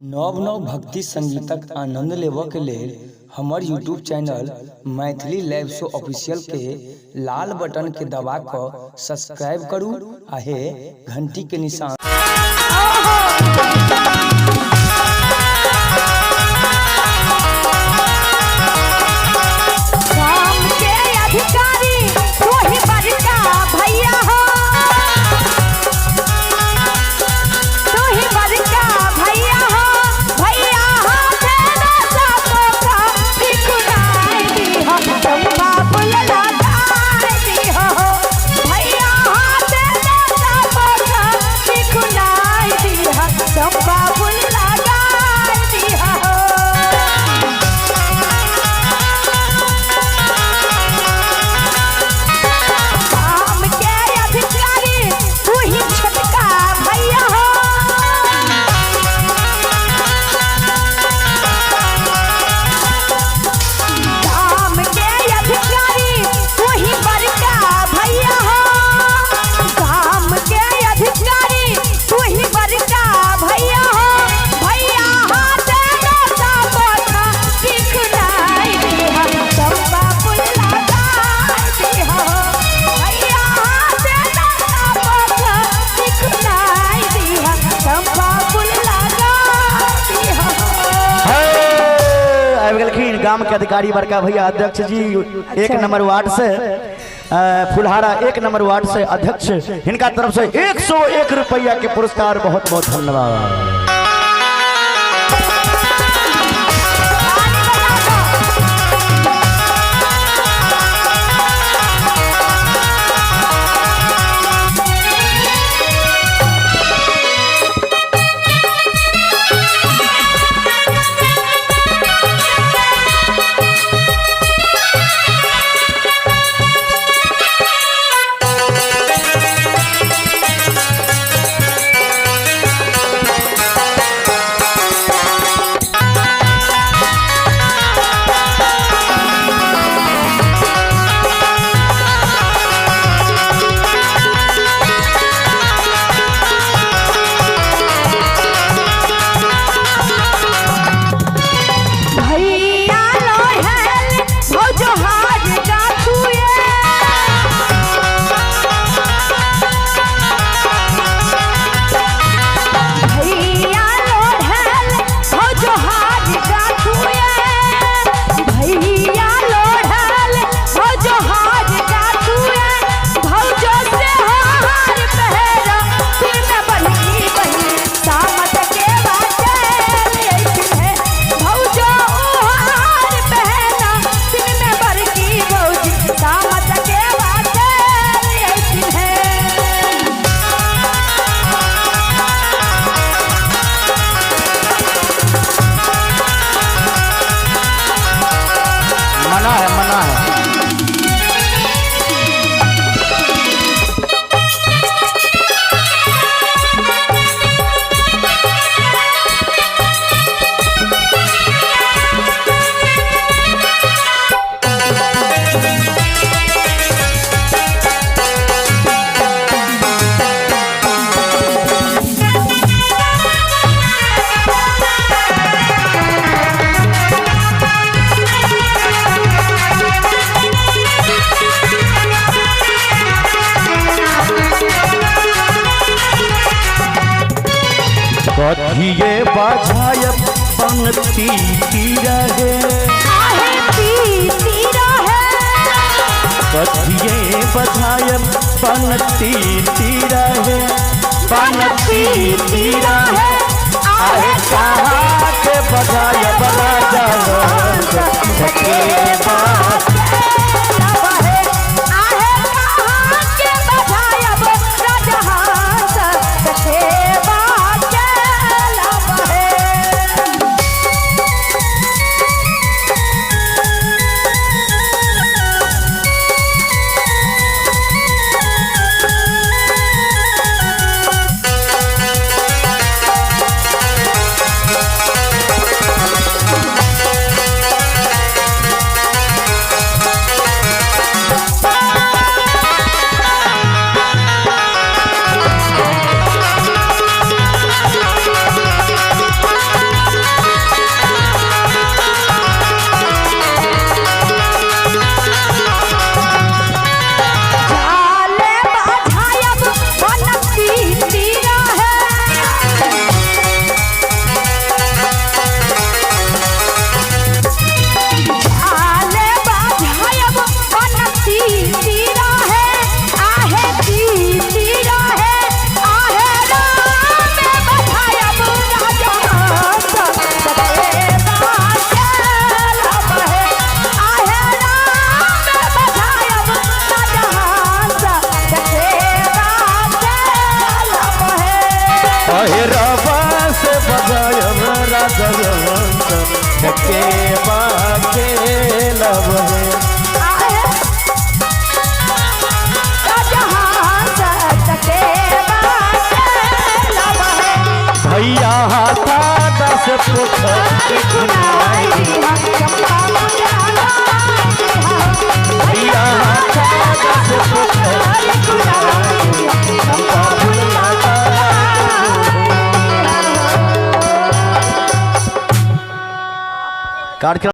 नव नव भक्ति संगीतक आनंद लेबऽ के लेल हमर यूट्यूब चैनल मैथिली लाइव शो ऑफिशियल के लाल बटन के दबा कऽ सब्सक्राइब करू आ हे घंटी के निशान गांव के अधिकारी बड़का भैया अध्यक्ष जी एक नंबर वार्ड से फुलहारा एक नंबर वार्ड से अध्यक्ष इनका तरफ से 101 रुपया के पुरस्कार बहुत बहुत धन्यवाद। कथिए बजाय बनती रहे कथिए बजाय बनती रहे आहे कहाँ के बजाय बना के खेलब है भैया हाथा 10 फुट भैया हाथा 10 फुट कार्यक्रम